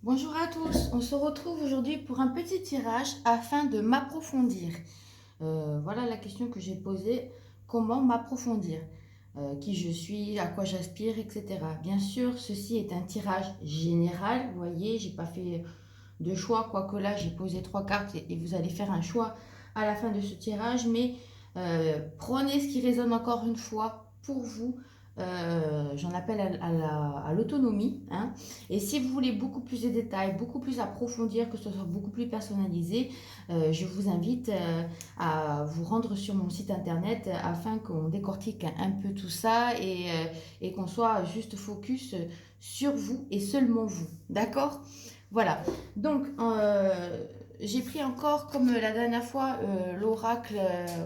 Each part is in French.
Bonjour à tous, on se retrouve aujourd'hui pour un petit tirage afin de m'approfondir. Voilà la question que j'ai posée, comment m'approfondir? Qui je suis, à quoi j'aspire, etc. Bien sûr, ceci est un tirage général, vous voyez, j'ai pas fait de choix, quoique là j'ai posé trois cartes et vous allez faire un choix à la fin de ce tirage, mais prenez ce qui résonne encore une fois pour vous. J'en appelle à l'autonomie, hein. Et si vous voulez beaucoup plus de détails, beaucoup plus approfondir, que ce soit beaucoup plus personnalisé, je vous invite à vous rendre sur mon site internet afin qu'on décortique un peu tout ça et qu'on soit juste focus sur vous et seulement vous. D'accord? Voilà. Donc, j'ai pris encore, comme la dernière fois, l'oracle,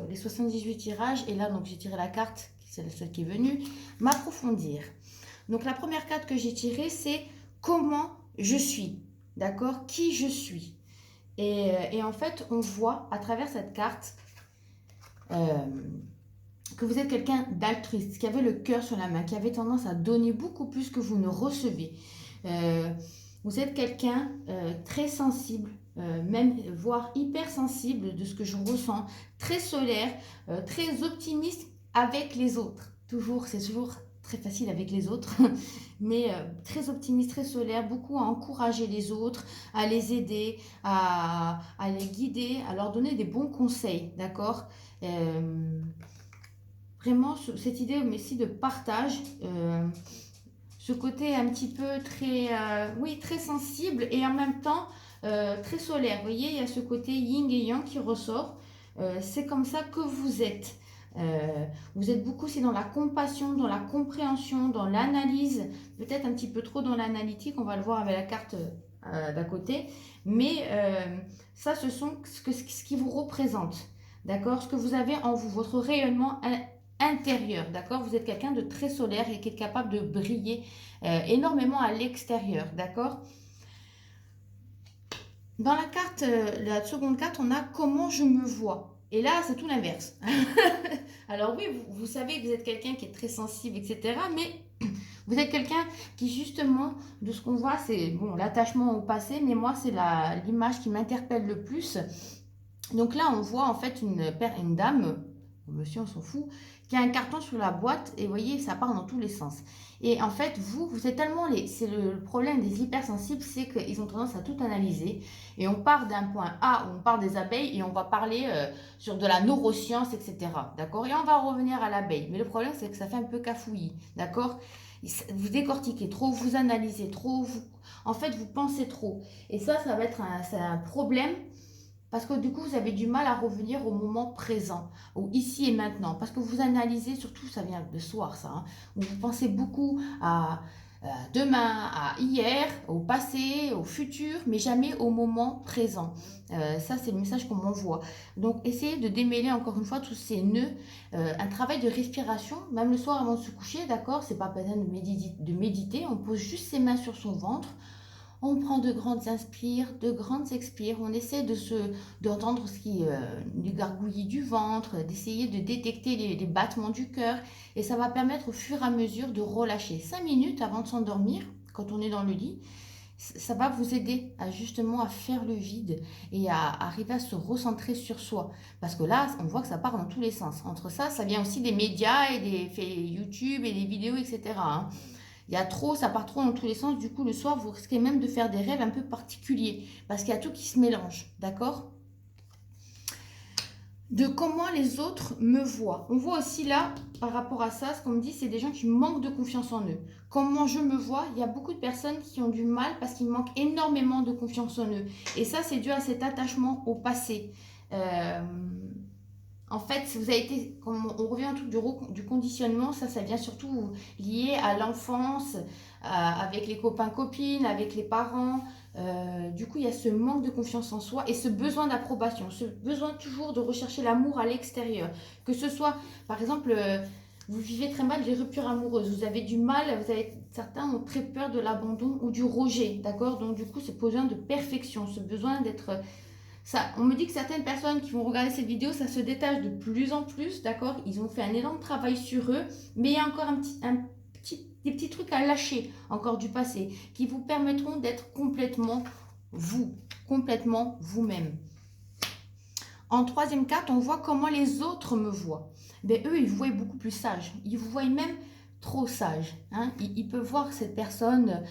les 78 tirages. Et là, donc, j'ai tiré la carte, c'est celle qui est venue, m'approfondir. Donc, la première carte que j'ai tirée, c'est comment je suis. D'accord? Qui je suis. Et en fait, on voit à travers cette carte euh, que vous êtes quelqu'un d'altruiste, qui avait le cœur sur la main, qui avait tendance à donner beaucoup plus que vous ne recevez. Euh, Vous êtes quelqu'un très sensible, même voire hypersensible de ce que je ressens, très solaire, très optimiste avec les autres. Toujours, c'est toujours très facile avec les autres, mais très optimiste, très solaire, beaucoup à encourager les autres, à les aider, à les guider, à leur donner des bons conseils, d'accord. Vraiment, cette idée aussi de partage, ce côté un petit peu très, oui, très sensible et en même temps très solaire. Vous voyez, il y a ce côté yin et yang qui ressort. C'est comme ça que vous êtes. Vous êtes beaucoup aussi dans la compassion, dans la compréhension, dans l'analyse, peut-être un petit peu trop dans l'analytique, on va le voir avec la carte d'à côté, mais ça, ce sont ce qui vous représente, d'accord? Ce que vous avez en vous, votre rayonnement intérieur, d'accord? Vous êtes quelqu'un de très solaire et qui est capable de briller énormément à l'extérieur, d'accord? Dans la carte, la seconde carte, on a comment je me vois. Et là, c'est tout l'inverse. Alors oui, vous savez que vous êtes quelqu'un qui est très sensible, etc. Mais vous êtes quelqu'un qui, justement, de ce qu'on voit, c'est bon, l'attachement au passé, mais moi, c'est l'image qui m'interpelle le plus. Donc là, on voit en fait une dame, monsieur, on s'en fout, qui a un carton sur la boîte et vous voyez, ça part dans tous les sens. Et en fait, vous êtes tellement c'est le problème des hypersensibles, c'est qu'ils ont tendance à tout analyser. Et on part d'un point A, on part des abeilles et on va parler sur de la neuroscience, etc. D'accord? Et on va revenir à l'abeille. Mais le problème, c'est que ça fait un peu cafouillis. D'accord? Vous décortiquez trop, vous analysez trop, en fait, vous pensez trop. Et ça va être un problème parce que du coup, vous avez du mal à revenir au moment présent, au ici et maintenant. Parce que vous analysez, surtout, ça vient le soir, ça, hein, où vous pensez beaucoup à demain, à hier, au passé, au futur, mais jamais au moment présent. Ça, c'est le message qu'on m'envoie. Donc, essayez de démêler encore une fois tous ces nœuds. Un travail de respiration, même le soir avant de se coucher, d'accord? C'est pas besoin de méditer. On pose juste ses mains sur son ventre. On prend de grandes inspires, de grandes expires. On essaie d'entendre ce qui du gargouillis du ventre, d'essayer de détecter les battements du cœur. Et ça va permettre au fur et à mesure de relâcher. 5 minutes avant de s'endormir, quand on est dans le lit, ça va vous aider à justement à faire le vide et à arriver à se recentrer sur soi. Parce que là, on voit que ça part dans tous les sens. Entre ça, ça vient aussi des médias et des faits YouTube et des vidéos, etc., hein. Il y a trop, ça part trop dans tous les sens. Du coup, le soir, vous risquez même de faire des rêves un peu particuliers parce qu'il y a tout qui se mélange, d'accord? De comment les autres me voient. On voit aussi là, par rapport à ça, ce qu'on me dit, c'est des gens qui manquent de confiance en eux. Comment je me vois, il y a beaucoup de personnes qui ont du mal parce qu'ils manquent énormément de confiance en eux. Et ça, c'est dû à cet attachement au passé. Euh, En fait, vous avez été, on revient au truc du conditionnement, ça vient surtout lié à l'enfance, avec les copains-copines, avec les parents. Du coup, il y a ce manque de confiance en soi et ce besoin d'approbation, ce besoin toujours de rechercher l'amour à l'extérieur. Que ce soit, par exemple, vous vivez très mal des ruptures amoureuses, vous avez du mal, certains ont très peur de l'abandon ou du rejet, d'accord? Donc, du coup, ce besoin de perfection, ce besoin d'être ça, on me dit que certaines personnes qui vont regarder cette vidéo, ça se détache de plus en plus, d'accord? Ils ont fait un énorme travail sur eux, mais il y a encore un petit des petits trucs à lâcher encore du passé qui vous permettront d'être complètement vous, complètement vous-même. En troisième carte, on voit comment les autres me voient. Ben, eux, ils vous voient beaucoup plus sage. Ils vous voient même trop sage. Hein. Ils peuvent voir cette personne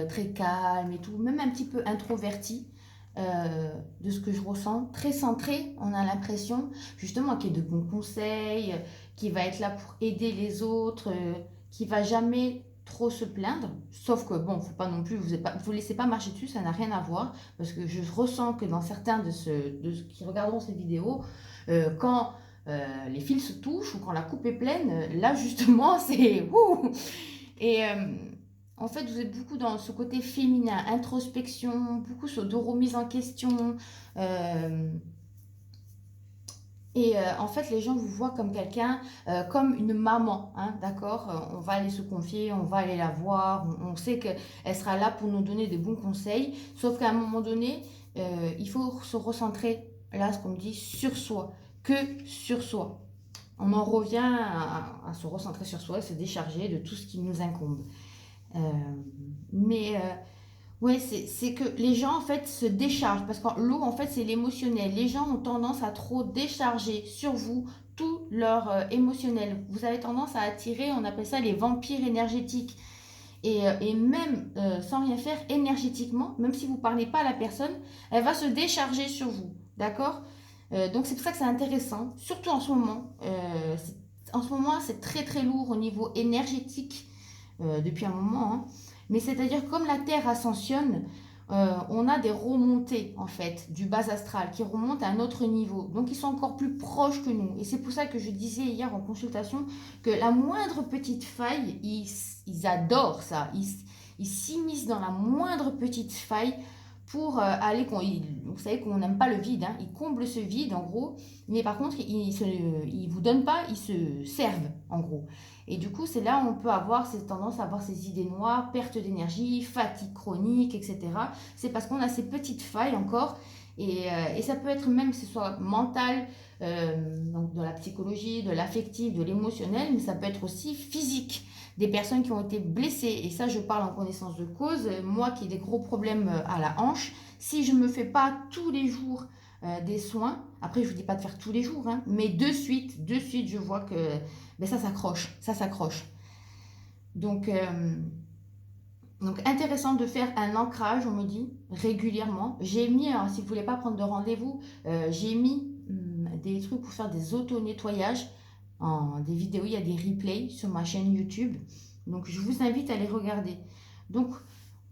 très calme et tout, même un petit peu introvertie de ce que je ressens. Très centrée, on a l'impression, justement, qui est de bons conseils, qui va être là pour aider les autres, qui va jamais trop se plaindre, sauf que bon, faut pas non plus, vous laissez pas marcher dessus, ça n'a rien à voir, parce que je ressens que dans certains de ceux qui regarderont cette vidéo, quand les fils se touchent ou quand la coupe est pleine, là justement c'est wouh. Et en fait, vous êtes beaucoup dans ce côté féminin, introspection, beaucoup de remise en question. euh, en fait, les gens vous voient comme quelqu'un, comme une maman, hein, d'accord. On va aller se confier, on va aller la voir, on sait qu'elle sera là pour nous donner des bons conseils. Sauf qu'à un moment donné, il faut se recentrer, là, ce qu'on me dit, sur soi, que sur soi. On en revient à se recentrer sur soi, se décharger de tout ce qui nous incombe. Euh, mais ouais, c'est que les gens en fait se déchargent parce que l'eau en fait c'est l'émotionnel. Les gens ont tendance à trop décharger sur vous tout leur émotionnel. Vous avez tendance à attirer, on appelle ça les vampires énergétiques. Et même sans rien faire énergétiquement, même si vous ne parlez pas à la personne, elle va se décharger sur vous. D'accord. Donc c'est pour ça que c'est intéressant, surtout en ce moment. En ce moment, c'est très très lourd au niveau énergétique depuis un moment. Hein. Mais c'est-à-dire comme la Terre ascensionne, on a des remontées en fait du bas astral qui remontent à un autre niveau. Donc ils sont encore plus proches que nous. Et c'est pour ça que je disais hier en consultation que la moindre petite faille, ils adorent ça. Ils s'immiscent dans la moindre petite faille pour aller... Vous savez qu'on n'aime pas le vide. Hein, ils comblent ce vide en gros. Mais par contre, ils ne vous donnent pas, ils se servent en gros. Et du coup, c'est là où on peut avoir cette tendance à avoir ces idées noires, perte d'énergie, fatigue chronique, etc. C'est parce qu'on a ces petites failles encore. Et ça peut être même que ce soit mental, donc de la psychologie, de l'affectif, de l'émotionnel, mais ça peut être aussi physique. Des personnes qui ont été blessées, et ça je parle en connaissance de cause, moi qui ai des gros problèmes à la hanche, si je ne me fais pas tous les jours des soins, après je ne vous dis pas de faire tous les jours, hein, mais de suite je vois que ben, ça s'accroche. Donc intéressant de faire un ancrage, on me dit, régulièrement. J'ai mis, alors, si vous ne voulez pas prendre de rendez-vous, j'ai mis des trucs pour faire des auto-nettoyages, des vidéos, il y a des replays sur ma chaîne YouTube. Donc je vous invite à les regarder. Donc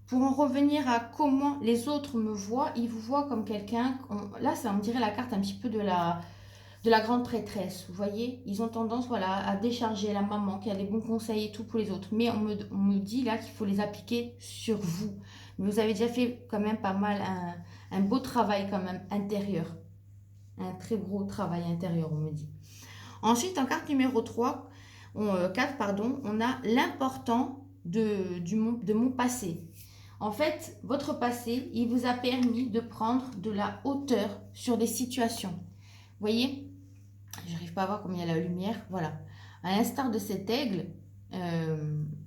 pour en revenir à comment les autres me voient, ils vous voient comme quelqu'un, là ça me dirait la carte un petit peu de la grande prêtresse, vous voyez, ils ont tendance voilà, à décharger la maman qui a des bons conseils et tout pour les autres. Mais on me dit là qu'il faut les appliquer sur vous. Mais vous avez déjà fait quand même pas mal, un beau travail quand même intérieur. Un très gros travail intérieur, on me dit. Ensuite, en carte numéro 4, pardon, on a l'important de mon passé. En fait, votre passé, il vous a permis de prendre de la hauteur sur des situations. Vous voyez, j'arrive pas à voir combien il y a la lumière. Voilà. À l'instar de cet aigle,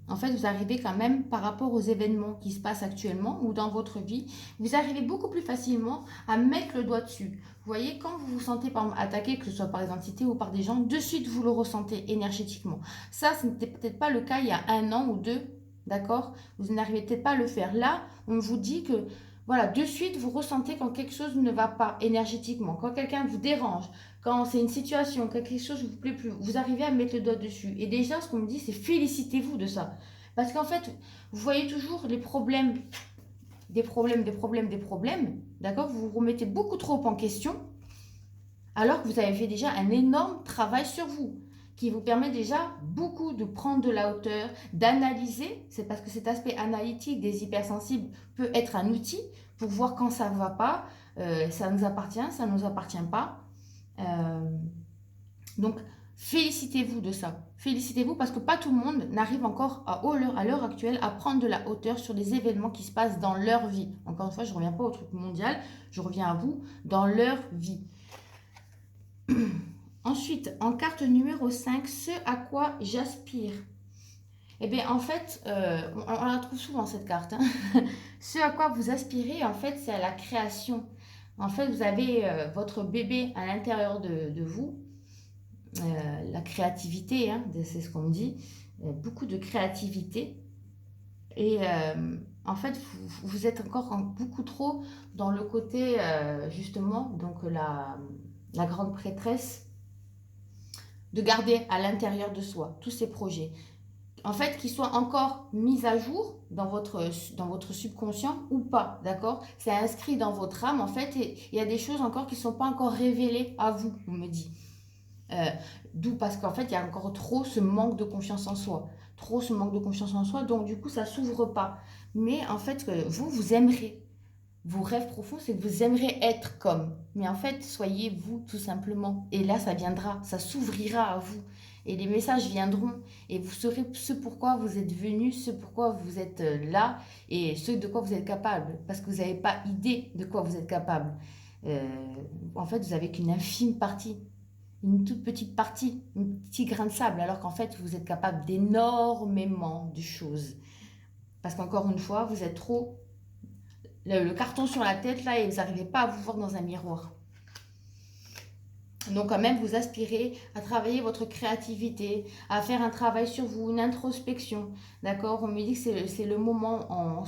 en fait, vous arrivez quand même par rapport aux événements qui se passent actuellement ou dans votre vie, vous arrivez beaucoup plus facilement à mettre le doigt dessus. Vous voyez, quand vous vous sentez attaqué, que ce soit par des entités ou par des gens, de suite vous le ressentez énergétiquement. Ça, ce n'était peut-être pas le cas il y a 1 an ou 2, d'accord? Vous n'arrivez peut-être pas à le faire. Là, on vous dit que voilà, de suite, vous ressentez quand quelque chose ne va pas énergétiquement, quand quelqu'un vous dérange, quand c'est une situation, quand quelque chose ne vous plaît plus, vous arrivez à mettre le doigt dessus. Et déjà, ce qu'on me dit, c'est félicitez-vous de ça. Parce qu'en fait, vous voyez toujours les problèmes, des problèmes, d'accord? Vous vous remettez beaucoup trop en question, alors que vous avez fait déjà un énorme travail sur vous, qui vous permet déjà beaucoup de prendre de la hauteur, d'analyser. C'est parce que cet aspect analytique des hypersensibles peut être un outil pour voir quand ça ne va pas, ça nous appartient, ça ne nous appartient pas. Donc, félicitez-vous de ça. Félicitez-vous parce que pas tout le monde n'arrive encore à l'heure actuelle à prendre de la hauteur sur les événements qui se passent dans leur vie. Encore une fois, je ne reviens pas au truc mondial, je reviens à vous, dans leur vie. Ensuite, en carte numéro 5, ce à quoi j'aspire. Eh bien, en fait, on la trouve souvent cette carte, hein. Ce à quoi vous aspirez, en fait, c'est à la création. En fait, vous avez votre bébé à l'intérieur de vous, la créativité, hein, c'est ce qu'on dit, beaucoup de créativité. Et en fait, vous êtes encore beaucoup trop dans le côté, justement, donc la grande prêtresse, de garder à l'intérieur de soi tous ces projets. En fait, qu'ils soient encore mis à jour dans votre subconscient ou pas, d'accord? C'est inscrit dans votre âme, en fait, et il y a des choses encore qui ne sont pas encore révélées à vous, on me dit. Euh, D'où parce qu'en fait, il y a encore trop ce manque de confiance en soi. Trop ce manque de confiance en soi, donc du coup, ça s'ouvre pas. Mais en fait, vous aimerez. Vos rêves profonds, c'est que vous aimeriez être comme. Mais en fait, soyez vous tout simplement. Et là, ça viendra, ça s'ouvrira à vous. Et les messages viendront. Et vous saurez ce pourquoi vous êtes venu, ce pourquoi vous êtes là, et ce de quoi vous êtes capable. Parce que vous n'avez pas idée de quoi vous êtes capable. Euh, En fait, vous n'avez qu'une infime partie, une toute petite partie, un petit grain de sable, alors qu'en fait, vous êtes capable d'énormément de choses. Parce qu'encore une fois, vous êtes trop le carton sur la tête là et vous n'arrivez pas à vous voir dans un miroir. Donc quand même, vous aspirez à travailler votre créativité, à faire un travail sur vous, une introspection, d'accord? On me dit que c'est le moment, en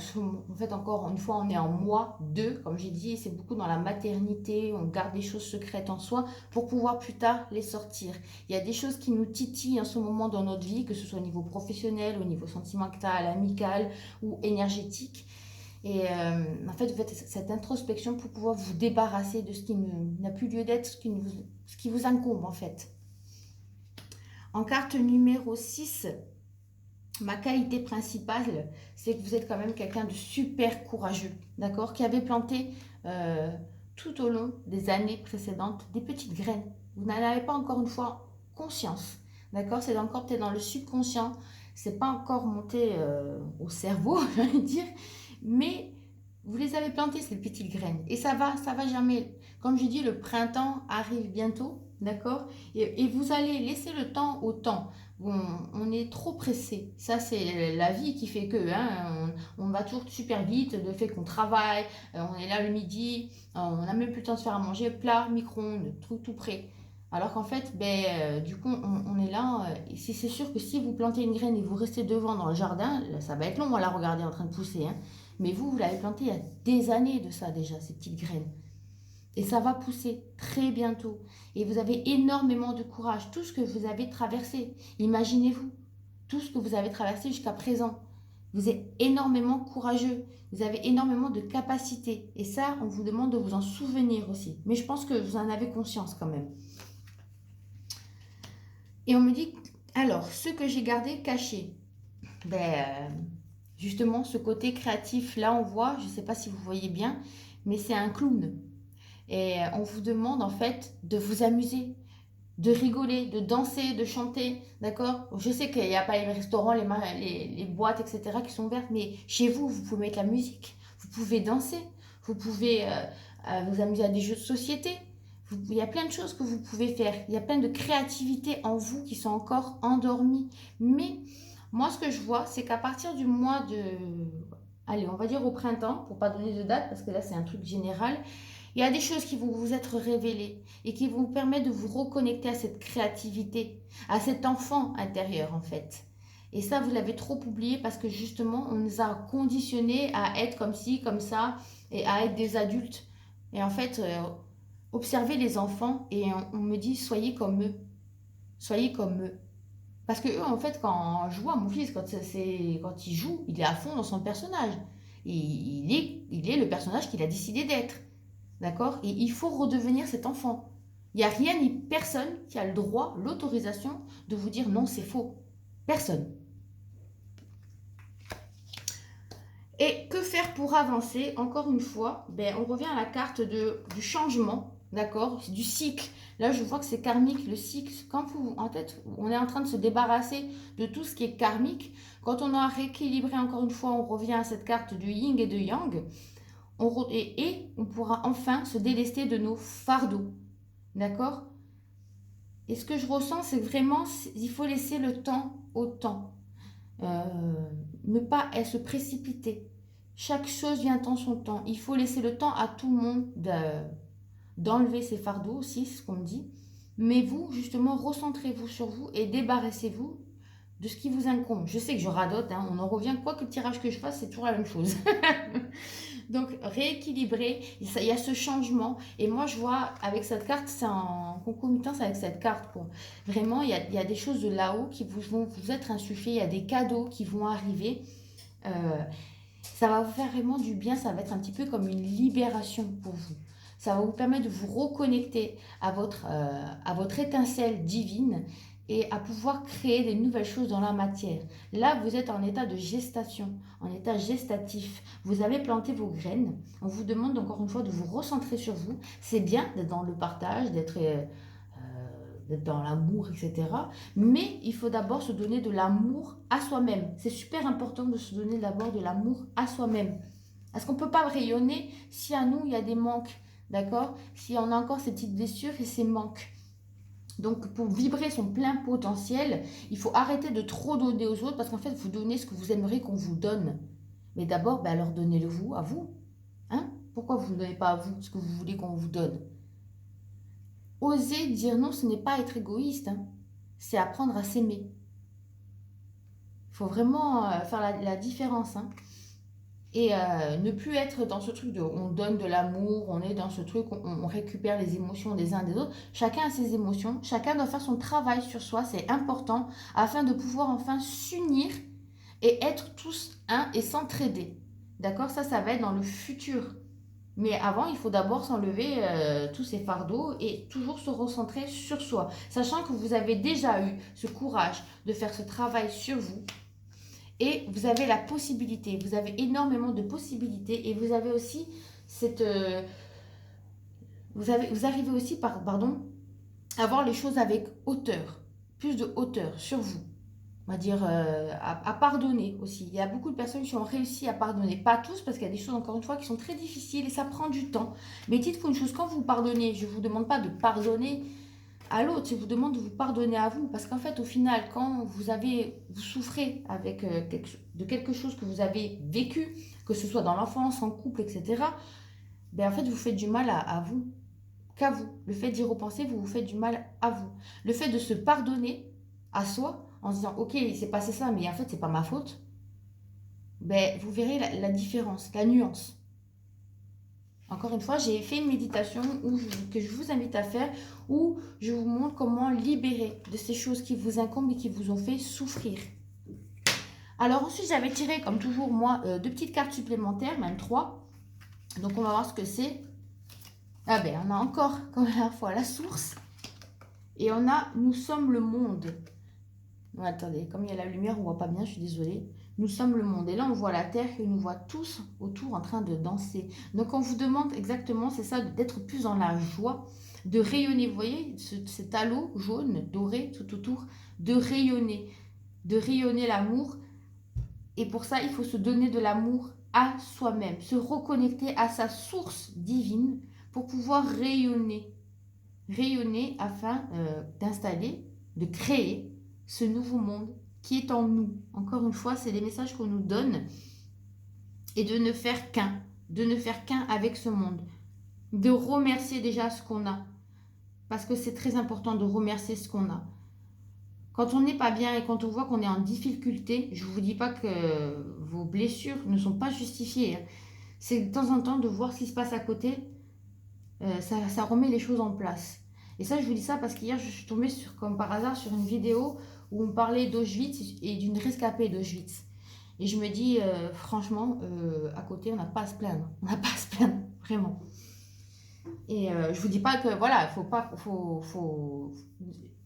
fait encore une fois, on est en mois 2, comme j'ai dit, c'est beaucoup dans la maternité, on garde des choses secrètes en soi pour pouvoir plus tard les sortir. Il y a des choses qui nous titillent en ce moment dans notre vie, que ce soit au niveau professionnel, au niveau sentimental, amical ou énergétique. Et en fait, vous faites cette introspection pour pouvoir vous débarrasser de ce qui n'a plus lieu d'être, ce qui vous incombe en fait. En carte numéro 6, ma qualité principale, c'est que vous êtes quand même quelqu'un de super courageux, d'accord? Qui avait planté tout au long des années précédentes des petites graines. Vous n'en avez pas encore une fois conscience, d'accord? C'est encore peut-être dans le subconscient, c'est pas encore monté au cerveau, je vais dire, mais vous les avez plantées, ces petites graines. Et ça va germer. Comme je dis, le printemps arrive bientôt, d'accord? Et vous allez laisser le temps au temps. On est trop pressé. Ça, c'est la vie qui fait que, hein, on va toujours super vite, le fait qu'on travaille, on est là le midi, on n'a même plus le temps de se faire à manger, plat, micro-ondes, tout prêt. Alors qu'en fait, du coup, on est là. C'est sûr que si vous plantez une graine et vous restez devant dans le jardin, ça va être long à la regarder en train de pousser, hein. Mais vous l'avez planté il y a des années de ça déjà, ces petites graines. Et ça va pousser très bientôt. Et vous avez énormément de courage. Tout ce que vous avez traversé, imaginez-vous, tout ce que vous avez traversé jusqu'à présent. Vous êtes énormément courageux. Vous avez énormément de capacités. Et ça, on vous demande de vous en souvenir aussi. Mais je pense que vous en avez conscience quand même. Et on me dit, alors, ce que j'ai gardé caché, justement, ce côté créatif, là, on voit, je ne sais pas si vous voyez bien, mais c'est un clown. Et on vous demande, en fait, de vous amuser, de rigoler, de danser, de chanter, d'accord? Je sais qu'il n'y a pas les restaurants, les boîtes, etc., qui sont ouvertes, mais chez vous, vous pouvez mettre la musique, vous pouvez danser, vous pouvez vous amuser à des jeux de société. Il y a plein de choses que vous pouvez faire. Il y a plein de créativité en vous qui sont encore endormies. Mais moi, ce que je vois, c'est qu'à partir du mois de... Allez, on va dire au printemps, pour pas donner de date, parce que là, c'est un truc général. Il y a des choses qui vont vous être révélées et qui vont vous permettre de vous reconnecter à cette créativité, à cet enfant intérieur, en fait. Et ça, vous l'avez trop oublié parce que justement, on nous a conditionnés à être comme ci, comme ça, et à être des adultes. Et en fait, observez les enfants et on me dit, soyez comme eux. Soyez comme eux. Parce que eux, en fait, quand je vois mon fils, quand il joue, il est à fond dans son personnage. Il est le personnage qu'il a décidé d'être. D'accord? Et il faut redevenir cet enfant. Il n'y a rien ni personne qui a le droit, l'autorisation de vous dire non, c'est faux. Personne. Et que faire pour avancer? Encore une fois, on revient à la carte du changement, d'accord? Du cycle. Là, je vois que c'est karmique, le cycle. Quand en tête, on est en train de se débarrasser de tout ce qui est karmique. Quand on a rééquilibré, encore une fois, on revient à cette carte du yin et de yang. Et on pourra enfin se délester de nos fardeaux. D'accord? Et ce que je ressens, c'est que vraiment, il faut laisser le temps au temps. ne pas se précipiter. Chaque chose vient en son temps. Il faut laisser le temps à tout le monde d'enlever ses fardeaux aussi, c'est ce qu'on me dit. Mais vous, justement, recentrez-vous sur vous et débarrassez-vous de ce qui vous incombe. Je sais que je radote, hein, on en revient, quoi que le tirage que je fasse, c'est toujours la même chose. Donc, rééquilibrer, il y a ce changement. Et moi, je vois, avec cette carte, c'est en concomitance avec cette carte. Quoi. Vraiment, il y a des choses de là-haut qui vont vous être insufflées, il y a des cadeaux qui vont arriver. Euh, Ça va vous faire vraiment du bien, ça va être un petit peu comme une libération pour vous. Ça va vous permettre de vous reconnecter à votre étincelle divine et à pouvoir créer des nouvelles choses dans la matière. Là, vous êtes en état de gestation, en état gestatif. Vous avez planté vos graines. On vous demande encore une fois de vous recentrer sur vous. C'est bien d'être dans le partage, d'être dans l'amour, etc. Mais il faut d'abord se donner de l'amour à soi-même. C'est super important de se donner d'abord de l'amour à soi-même. Parce qu'on ne peut pas rayonner si à nous, il y a des manques. D'accord? Si on a encore ces petites blessures et ces manques. Donc, pour vibrer son plein potentiel, il faut arrêter de trop donner aux autres parce qu'en fait, vous donnez ce que vous aimeriez qu'on vous donne. Mais d'abord, alors donnez-le vous à vous. Hein? Pourquoi vous ne donnez pas à vous ce que vous voulez qu'on vous donne? Oser dire non, ce n'est pas être égoïste, hein. C'est apprendre à s'aimer. Il faut vraiment faire la différence. Hein. Et ne plus être dans ce truc de on donne de l'amour, on est dans ce truc, on récupère les émotions des uns des autres. Chacun a ses émotions, chacun doit faire son travail sur soi, c'est important, afin de pouvoir enfin s'unir et être tous un et s'entraider. D'accord? Ça va être dans le futur. Mais avant, il faut d'abord s'enlever tous ces fardeaux et toujours se recentrer sur soi. Sachant que vous avez déjà eu ce courage de faire ce travail sur vous. Et vous avez la possibilité, vous avez énormément de possibilités et vous avez aussi cette... vous arrivez aussi, à voir les choses avec hauteur, plus de hauteur sur vous. On va dire à pardonner aussi. Il y a beaucoup de personnes qui ont réussi à pardonner. Pas tous, parce qu'il y a des choses, encore une fois, qui sont très difficiles et ça prend du temps. Mais dites-vous une chose, quand vous pardonnez, je ne vous demande pas de pardonner à l'autre, je vous demande de vous pardonner à vous. Parce qu'en fait, au final, quand vous souffrez avec quelque chose que vous avez vécu, que ce soit dans l'enfance, en couple, etc., ben en fait, vous faites du mal à vous, qu'à vous. Le fait d'y repenser, vous faites du mal à vous. Le fait de se pardonner à soi, en se disant, ok, il s'est passé ça, mais en fait, c'est pas ma faute, ben, vous verrez la différence, la nuance. Encore une fois, j'ai fait une méditation que je vous invite à faire, où je vous montre comment libérer de ces choses qui vous incombent et qui vous ont fait souffrir. Alors ensuite, j'avais tiré, comme toujours, moi, 2 petites cartes supplémentaires, même 3. Donc, on va voir ce que c'est. Ah ben, on a encore, comme la dernière fois, la source. Et on a « Nous sommes le monde ». Non, attendez, comme il y a la lumière, on ne voit pas bien, je suis désolée. Nous sommes le monde. Et là, on voit la Terre et on nous voit tous autour en train de danser. Donc, on vous demande exactement, c'est ça, d'être plus dans la joie, de rayonner. Vous voyez, cet halo jaune, doré, tout autour, de rayonner l'amour. Et pour ça, il faut se donner de l'amour à soi-même, se reconnecter à sa source divine pour pouvoir rayonner. Rayonner afin d'installer, de créer ce nouveau monde qui est en nous. Encore une fois, c'est les messages qu'on nous donne et de ne faire qu'un avec ce monde. De remercier déjà ce qu'on a. Parce que c'est très important de remercier ce qu'on a. Quand on n'est pas bien et quand on voit qu'on est en difficulté, je ne vous dis pas que vos blessures ne sont pas justifiées. C'est de temps en temps de voir ce qui se passe à côté. Ça remet les choses en place. Et ça, je vous dis ça parce qu'hier, je suis tombée comme par hasard sur une vidéo où on parlait d'Auschwitz et d'une rescapée d'Auschwitz. Et je me dis, franchement, à côté, on n'a pas à se plaindre. On n'a pas à se plaindre, vraiment. Et je vous dis pas que, voilà,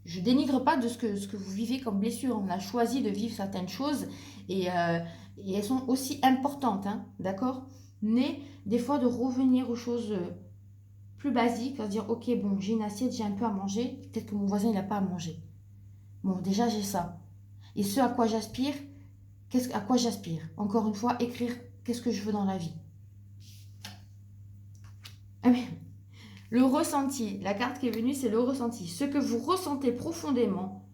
je dénigre pas de ce que vous vivez comme blessure. On a choisi de vivre certaines choses et elles sont aussi importantes, hein, d'accord? Mais des fois, de revenir aux choses plus basiques, à se dire, ok, bon, j'ai une assiette, j'ai un peu à manger, peut-être que mon voisin, il n'a pas à manger. Bon, déjà, j'ai ça. Et ce à quoi j'aspire, à quoi j'aspire? Encore une fois, écrire qu'est-ce que je veux dans la vie. Le ressenti, la carte qui est venue, c'est le ressenti. Ce que vous ressentez profondément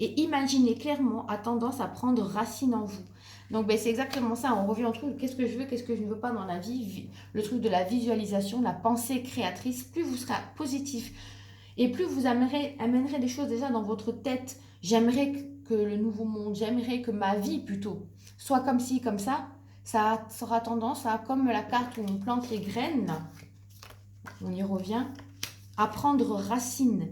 et imaginez clairement a tendance à prendre racine en vous. Donc, ben, c'est exactement ça. On revient au truc, qu'est-ce que je veux, qu'est-ce que je ne veux pas dans la vie. Le truc de la visualisation, la pensée créatrice. Plus vous serez positif et plus vous amènerez des choses déjà dans votre tête. J'aimerais que le nouveau monde, j'aimerais que ma vie plutôt, soit comme ci, comme ça. Ça aura tendance à, comme la carte où on plante les graines, on y revient, à prendre racine.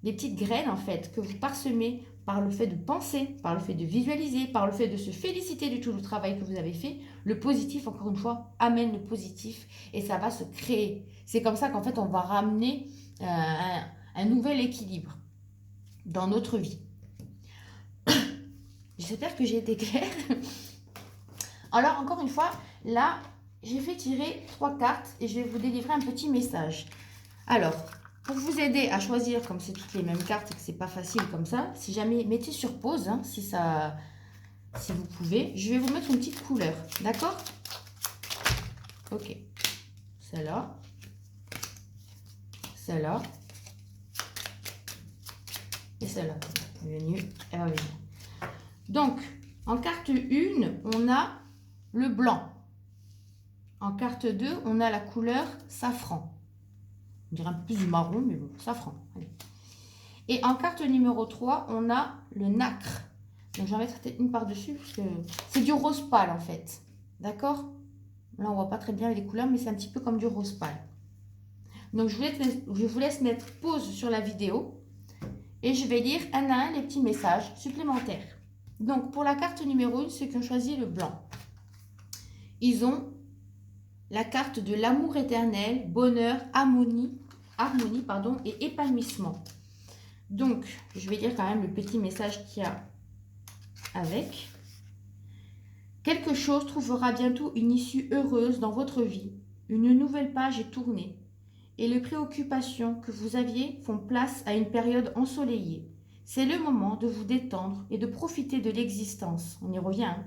Des petites graines en fait que vous parsemez par le fait de penser, par le fait de visualiser, par le fait de se féliciter du tout le travail que vous avez fait. Le positif, encore une fois, amène le positif et ça va se créer. C'est comme ça qu'en fait on va ramener un nouvel équilibre dans notre vie. J'espère que j'ai été claire. Alors encore une fois, là j'ai fait tirer 3 cartes et je vais vous délivrer un petit message. Alors, pour vous aider à choisir, comme c'est toutes les mêmes cartes et que c'est pas facile comme ça, si jamais, mettez sur pause, hein, si vous pouvez. Je vais vous mettre une petite couleur, d'accord? Ok. Celle-là. Celle-là. Et celle-là. Elle est venue, elle va venir. Donc, en carte 1, on a le blanc. En carte 2, on a la couleur safran. On dirait un peu plus du marron, mais bon, safran. Allez. Et en carte numéro 3, on a le nacre. Donc, j'en vais mettre une par-dessus, parce que c'est du rose pâle, en fait. D'accord? Là, on ne voit pas très bien les couleurs, mais c'est un petit peu comme du rose pâle. Donc, je vous laisse mettre pause sur la vidéo. Et je vais lire un à un les petits messages supplémentaires. Donc, pour la carte numéro 1, ceux qui ont choisi le blanc, ils ont la carte de l'amour éternel, bonheur, harmonie et épanouissement. Donc, je vais lire quand même le petit message qu'il y a avec. Quelque chose trouvera bientôt une issue heureuse dans votre vie. Une nouvelle page est tournée. Et les préoccupations que vous aviez font place à une période ensoleillée. C'est le moment de vous détendre et de profiter de l'existence. On y revient. Hein.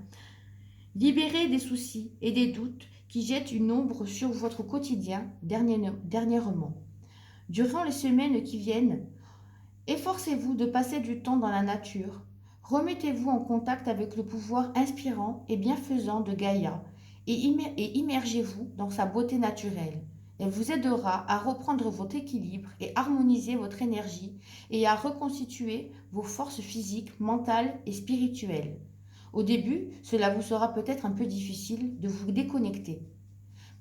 Libérez des soucis et des doutes qui jettent une ombre sur votre quotidien dernièrement. Durant les semaines qui viennent, efforcez-vous de passer du temps dans la nature. Remettez-vous en contact avec le pouvoir inspirant et bienfaisant de Gaïa et immergez-vous dans sa beauté naturelle. Elle vous aidera à reprendre votre équilibre et harmoniser votre énergie et à reconstituer vos forces physiques, mentales et spirituelles. Au début, cela vous sera peut-être un peu difficile de vous déconnecter,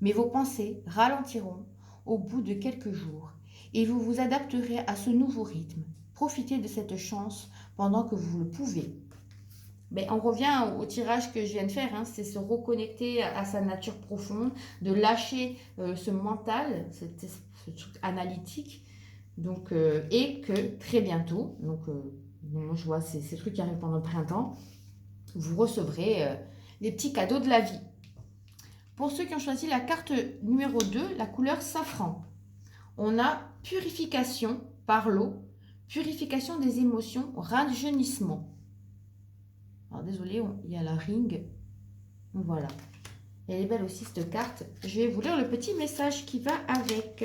mais vos pensées ralentiront au bout de quelques jours et vous vous adapterez à ce nouveau rythme. Profitez de cette chance pendant que vous le pouvez. Mais on revient au tirage que je viens de faire, hein, c'est se reconnecter à sa nature profonde, de lâcher ce mental, ce truc analytique, donc, et que très bientôt, moi je vois ces trucs qui arrivent pendant le printemps, vous recevrez les petits cadeaux de la vie. Pour ceux qui ont choisi la carte numéro 2, la couleur safran, on a purification par l'eau, purification des émotions, rajeunissement. Alors désolé, il y a la ring. Voilà. Elle est belle aussi cette carte. Je vais vous lire le petit message qui va avec.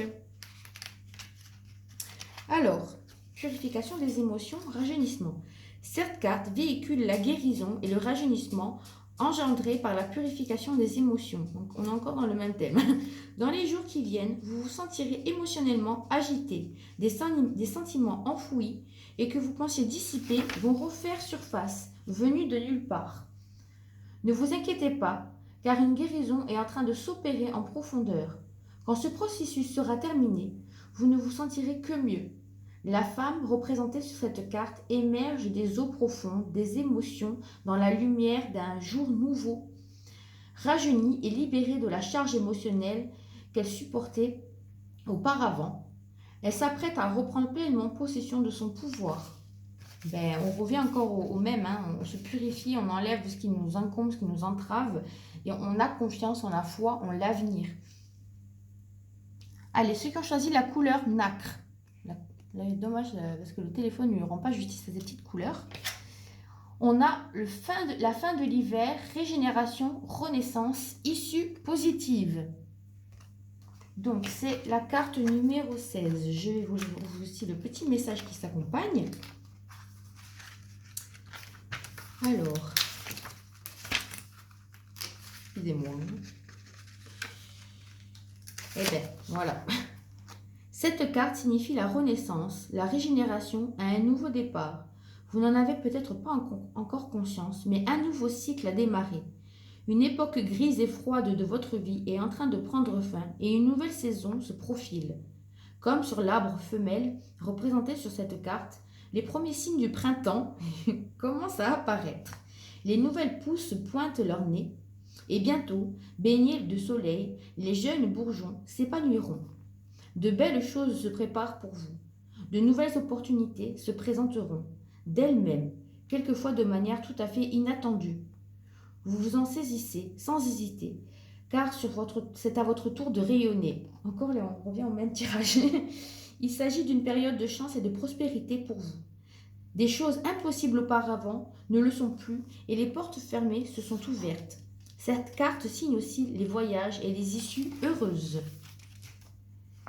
Alors, purification des émotions, rajeunissement. Cette carte véhicule la guérison et le rajeunissement engendrés par la purification des émotions. Donc, on est encore dans le même thème. Dans les jours qui viennent, vous vous sentirez émotionnellement agité. Des sentiments enfouis et que vous pensiez dissiper vont refaire surface, venus de nulle part. Ne vous inquiétez pas, car une guérison est en train de s'opérer en profondeur. Quand ce processus sera terminé, vous ne vous sentirez que mieux. La femme représentée sur cette carte émerge des eaux profondes, des émotions, dans la lumière d'un jour nouveau, rajeunie et libérée de la charge émotionnelle qu'elle supportait auparavant. Elle s'apprête à reprendre pleinement possession de son pouvoir. On revient encore au même, hein. On se purifie, on enlève ce qui nous incombe, ce qui nous entrave, et on a confiance, on a foi en l'avenir. Allez, ceux qui ont choisi la couleur nacre. Là, dommage parce que le téléphone ne lui rend pas justice à ces petites couleurs. On a la fin de l'hiver, régénération, renaissance, issue positive. Donc, c'est la carte numéro 16. Je vais vous lire aussi le petit message qui s'accompagne. Alors, excusez-moi. Eh bien, voilà. Cette carte signifie la renaissance, la régénération à un nouveau départ. Vous n'en avez peut-être pas encore conscience, mais un nouveau cycle a démarré. Une époque grise et froide de votre vie est en train de prendre fin et une nouvelle saison se profile. Comme sur l'arbre femelle représenté sur cette carte, les premiers signes du printemps commencent à apparaître. Les nouvelles pousses pointent leur nez et bientôt, baignés de soleil, les jeunes bourgeons s'épanouiront. De belles choses se préparent pour vous. De nouvelles opportunités se présenteront d'elles-mêmes, quelquefois de manière tout à fait inattendue. Vous vous en saisissez sans hésiter, car c'est à votre tour de rayonner. Encore là, on revient au même tirage. Il s'agit d'une période de chance et de prospérité pour vous. Des choses impossibles auparavant ne le sont plus et les portes fermées se sont ouvertes. Cette carte signe aussi les voyages et les issues heureuses.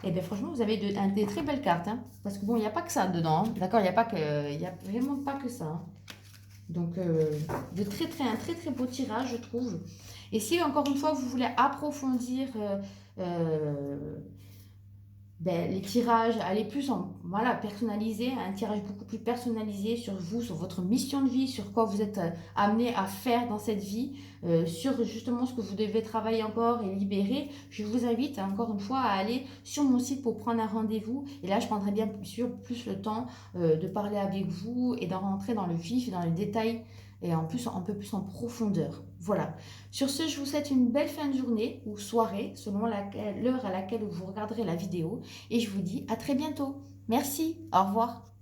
Et bien franchement, vous avez des très belles cartes, hein, parce que bon, il n'y a pas que ça dedans, hein, d'accord, il n'y a vraiment pas que ça. Hein. Donc, un très très beau tirage, je trouve. Et si encore une fois, vous voulez approfondir les tirages, aller plus personnaliser, un tirage beaucoup plus personnalisé sur vous, sur votre mission de vie, sur quoi vous êtes amené à faire dans cette vie, sur justement ce que vous devez travailler encore et libérer, je vous invite encore une fois à aller sur mon site pour prendre un rendez-vous. Et là, je prendrai bien sûr plus le temps de parler avec vous et d'en rentrer dans le vif, dans le détail et en plus un peu plus en profondeur. Voilà. Sur ce, je vous souhaite une belle fin de journée ou soirée, selon l'heure à laquelle vous regarderez la vidéo. Et je vous dis à très bientôt. Merci, au revoir.